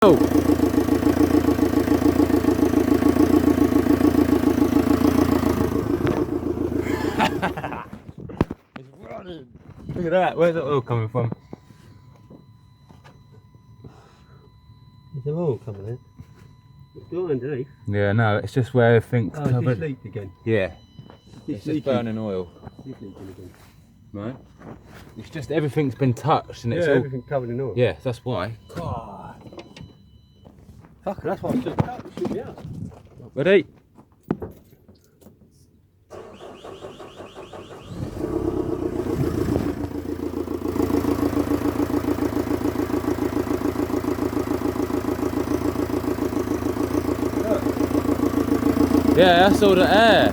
Oh. It's running. Look at that. Where's that oil coming from? There's oil coming in. It's not underneath. Yeah, no, it's just where everything's covered. It's leaked again. Yeah. It's just burning oil. It's leaking again. Right. It's just everything's been touched and it's all. Everything covered in oil. Yeah, that's why. God. Fuck, that's why I took that. Shoot me out. Ready? Yeah, that's all the air.